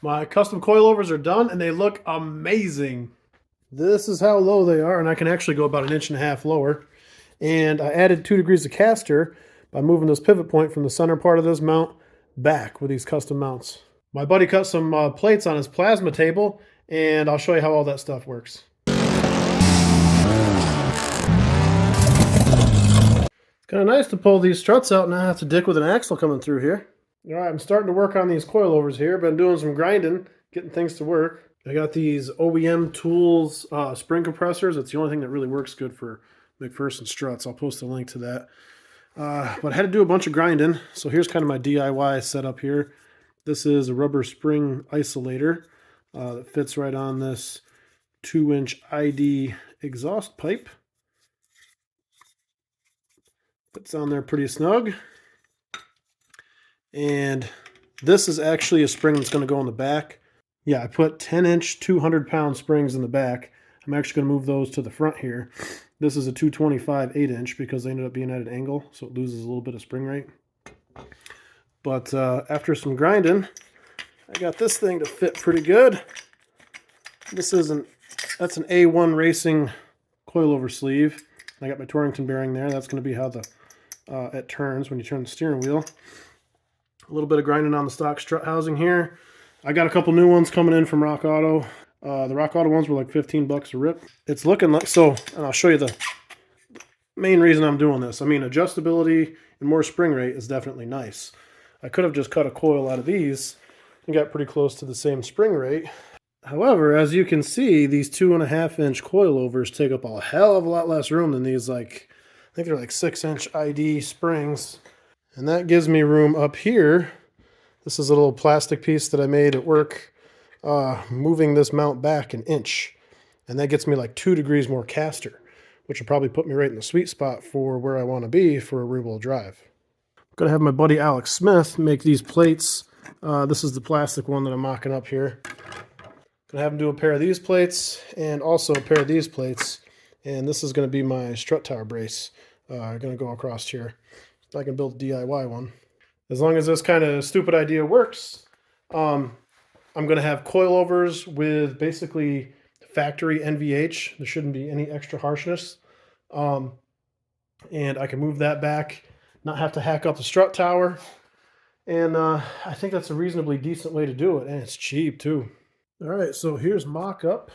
My custom coilovers are done and they look amazing. This is how low they are, and I can actually go about 1.5 inches lower. And I added 2 degrees of caster by moving this pivot point from the center part of this mount back with these custom mounts. My buddy cut some plates on his plasma table, and I'll show you how all that stuff works. It's kind of nice to pull these struts out and not have to dick with an axle coming through here. All right, I'm starting to work on these coilovers here. Been doing some grinding, getting things to work. I got these OEM Tools spring compressors. It's the only thing that really works good for McPherson struts. I'll post a link to that. But I had to do a bunch of grinding, so here's kind of my DIY setup here. This is a rubber spring isolator that fits right on this 2-inch ID exhaust pipe. Fits on there pretty snug. And this is actually a spring that's going to go in the back. Yeah, I put 10-inch, 200-pound springs in the back. I'm actually going to move those to the front here. This is a 225 8-inch because they ended up being at an angle, so it loses a little bit of spring rate. But after some grinding, I got this thing to fit pretty good. That's an A1 Racing coilover sleeve. I got my Torrington bearing there. That's going to be how it turns when you turn the steering wheel. A little bit of grinding on the stock strut housing here. I got a couple new ones coming in from Rock Auto. The Rock Auto ones were like 15 bucks a rip. It's looking like so, and I'll show you the main reason I'm doing this. I mean, adjustability and more spring rate is definitely nice. I could have just cut a coil out of these and got pretty close to the same spring rate. However, as you can see, these 2.5-inch coilovers take up a hell of a lot less room than these, I think they're like 6-inch ID springs. And that gives me room up here. This is a little plastic piece that I made at work, moving this mount back 1 inch. And that gets me like 2 degrees more caster, which will probably put me right in the sweet spot for where I want to be for a rear-wheel drive. I'm going to have my buddy Alex Smith make these plates. This is the plastic one that I'm mocking up here. Going to have him do a pair of these plates and also a pair of these plates. And this is going to be my strut tower brace. Going to go across here. I can build a DIY one. As long as this kind of stupid idea works, I'm going to have coilovers with basically factory NVH. There shouldn't be any extra harshness. And I can move that back, not have to hack up the strut tower. And I think that's a reasonably decent way to do it. And it's cheap too. All right, so here's mock-up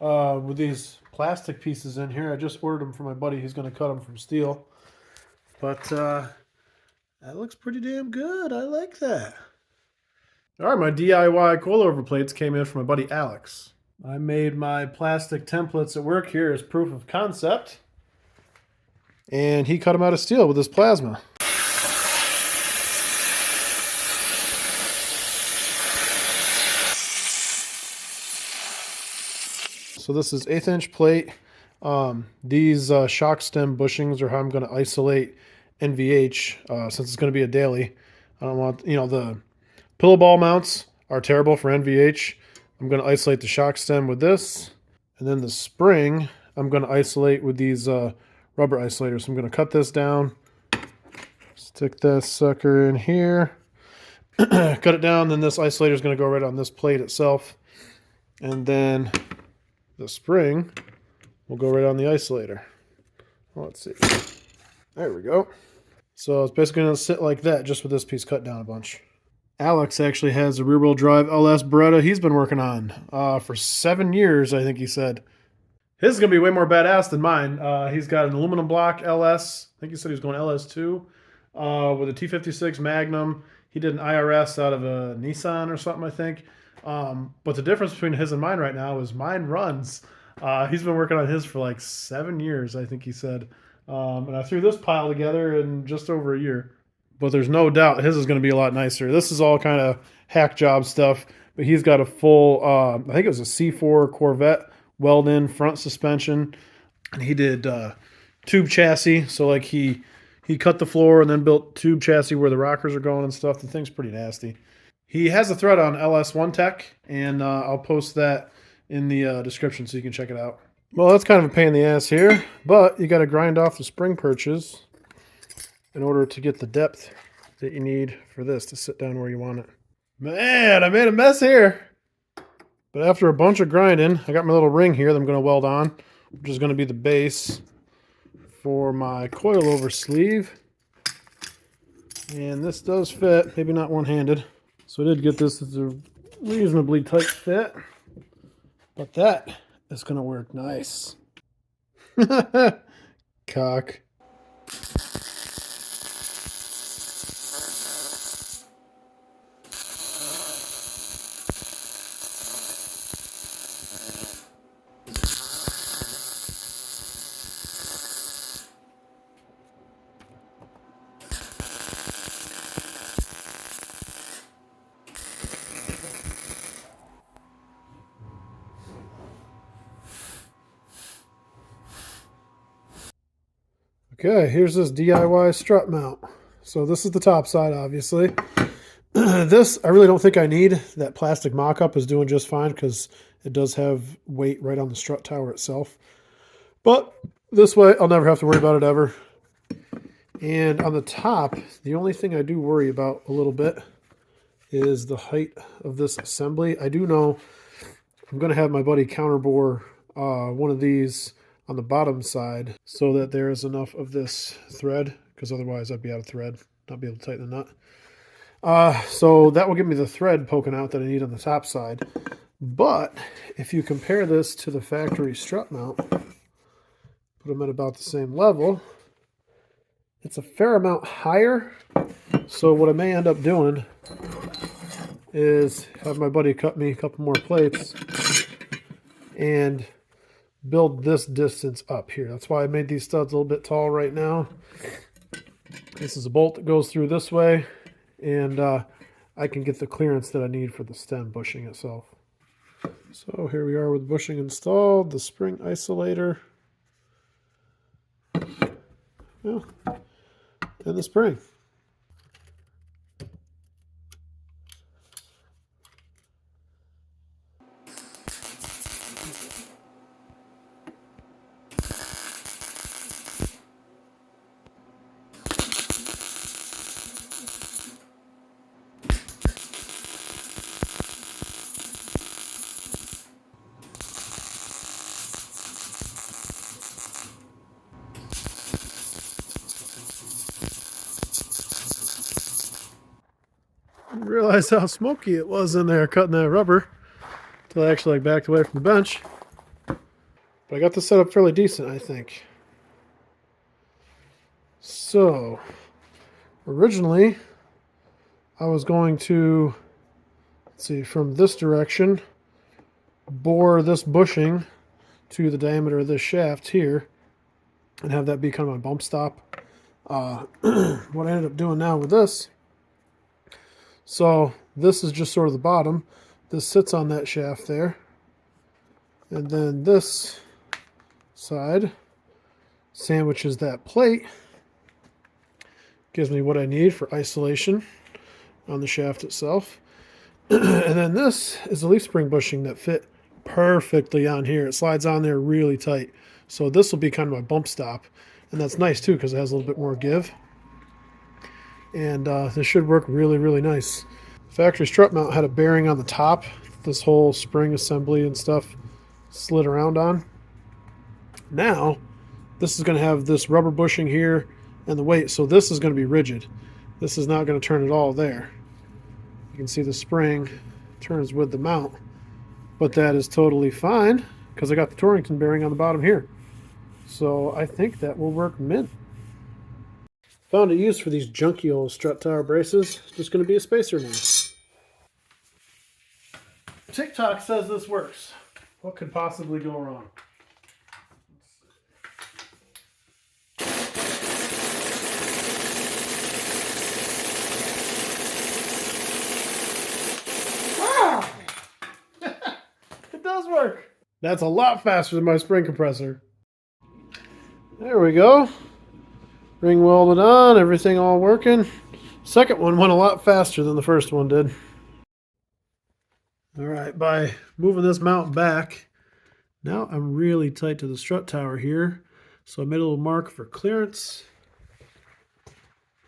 with these plastic pieces in here. I just ordered them for my buddy. He's going to cut them from steel. But that looks pretty damn good. I like that. All right, my DIY coilover plates came in from my buddy Alex. I made my plastic templates at work here as proof of concept. And he cut them out of steel with his plasma. So this is 1/8-inch plate. These shock stem bushings are how I'm going to isolate NVH since it's going to be a daily. I don't want, the pillowball mounts are terrible for NVH. I'm going to isolate the shock stem with this. And then the spring, I'm going to isolate with these rubber isolators. So I'm going to cut this down, stick this sucker in here, cut it down. Then this isolator is going to go right on this plate itself. And then the spring will go right on the isolator. Well, let's see. There we go. So it's basically going to sit like that, just with this piece cut down a bunch. Alex actually has a rear-wheel drive LS Beretta he's been working on for 7 years, I think he said. His is going to be way more badass than mine. He's got an aluminum block LS. I think he said he was going LS2 with a T56 Magnum. He did an IRS out of a Nissan or something, I think. But the difference between his and mine right now is mine runs. He's been working on his for like 7 years, I think he said. And I threw this pile together in just over a year. But there's no doubt his is going to be a lot nicer. This is all kind of hack job stuff. But he's got a full, I think it was a C4 Corvette weld-in front suspension. And he did tube chassis. So like he cut the floor and then built tube chassis where the rockers are going and stuff. The thing's pretty nasty. He has a thread on LS1 Tech, and I'll post that in the description so you can check it out. Well, that's kind of a pain in the ass here, but you got to grind off the spring perches in order to get the depth that you need for this to sit down where you want it. Man, I made a mess here. But after a bunch of grinding, I got my little ring here that I'm going to weld on, which is going to be the base for my coilover sleeve. And this does fit, maybe not one-handed. So I did get this as a reasonably tight fit. But that is going to work nice. Cock. Okay, here's this DIY strut mount. So this is the top side, obviously. This, I really don't think I need. That plastic mock-up is doing just fine because it does have weight right on the strut tower itself. But this way, I'll never have to worry about it ever. And on the top, the only thing I do worry about a little bit is the height of this assembly. I do know I'm going to have my buddy counterbore one of these on the bottom side so that there is enough of this thread, because otherwise I'd be out of thread, not be able to tighten the nut. So that will give me the thread poking out that I need on the top side. But if you compare this to the factory strut mount, put them at about the same level, it's a fair amount higher. So what I may end up doing is have my buddy cut me a couple more plates and build this distance up here. That's why I made these studs a little bit tall right now. This is a bolt that goes through this way, and I can get the clearance that I need for the stem bushing itself. So here we are with bushing installed, the spring isolator, well, and the spring. I didn't realize how smoky it was in there cutting that rubber until I actually backed away from the bench. But I got this set up fairly decent, I think. So, originally, I was going to, let's see, from this direction, bore this bushing to the diameter of this shaft here, and have that be kind of my bump stop. What I ended up doing now with this, so this is just sort of the bottom. This sits on that shaft there. And then this side sandwiches that plate. Gives me what I need for isolation on the shaft itself. And then this is the leaf spring bushing that fit perfectly on here. It slides on there really tight. So this will be kind of my bump stop. And that's nice too because it has a little bit more give. And this should work really, really nice. Factory strut mount had a bearing on the top. This whole spring assembly and stuff slid around on. Now, this is going to have this rubber bushing here and the weight. So this is going to be rigid. This is not going to turn at all there. You can see the spring turns with the mount. But that is totally fine because I got the Torrington bearing on the bottom here. So I think that will work mint. Found a use for these junky old strut tower braces. Just going to be a spacer now. TikTok says this works. What could possibly go wrong? Wow! It does work. That's a lot faster than my spring compressor. There we go. Ring welded on, everything all working. Second one went a lot faster than the first one did. All right, by moving this mount back, now I'm really tight to the strut tower here. So I made a little mark for clearance.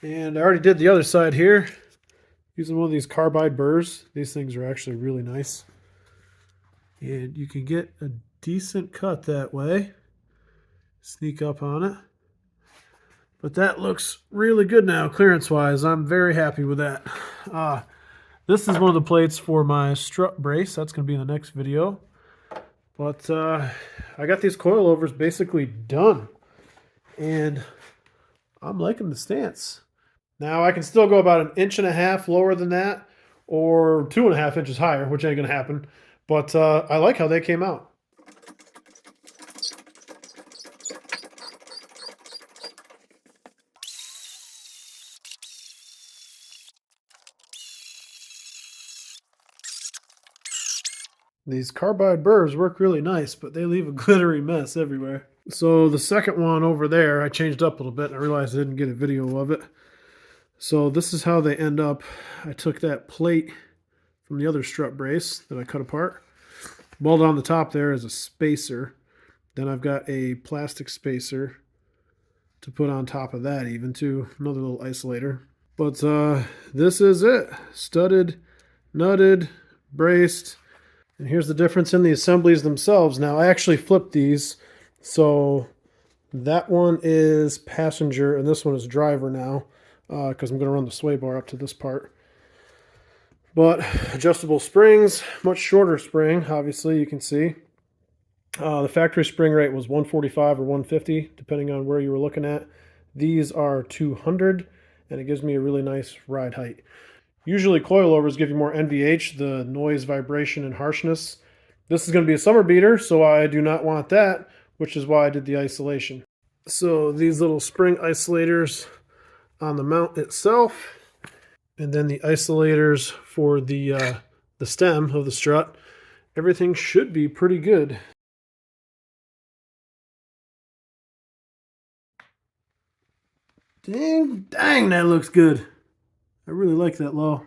And I already did the other side here Using one of these carbide burrs. These things are actually really nice. And you can get a decent cut that way. Sneak up on it. But that looks really good now, clearance-wise. I'm very happy with that. This is one of the plates for my strut brace. That's going to be in the next video. But I got these coilovers basically done. And I'm liking the stance. Now I can still go about 1.5 inches lower than that, or 2.5 inches higher, which ain't going to happen. But I like how they came out. These carbide burrs work really nice, but they leave a glittery mess everywhere. So the second one over there, I changed up a little bit, and I realized I didn't get a video of it. So this is how they end up. I took that plate from the other strut brace that I cut apart. Welded on the top there is a spacer. Then I've got a plastic spacer to put on top of that even too. Another little isolator. But this is it. Studded, nutted, braced. And here's the difference in the assemblies themselves. Now I actually flipped these. So that one is passenger and this one is driver now. Because I'm going to run the sway bar up to this part. But adjustable springs, much shorter spring, obviously, you can see. The factory spring rate was 145 or 150, depending on where you were looking at. These are 200, and it gives me a really nice ride height. Usually coilovers give you more NVH, the noise, vibration, and harshness. This is going to be a summer beater, so I do not want that, which is why I did the isolation. So these little spring isolators on the mount itself, and then the isolators for the stem of the strut. Everything should be pretty good. Dang, that looks good. I really like that low.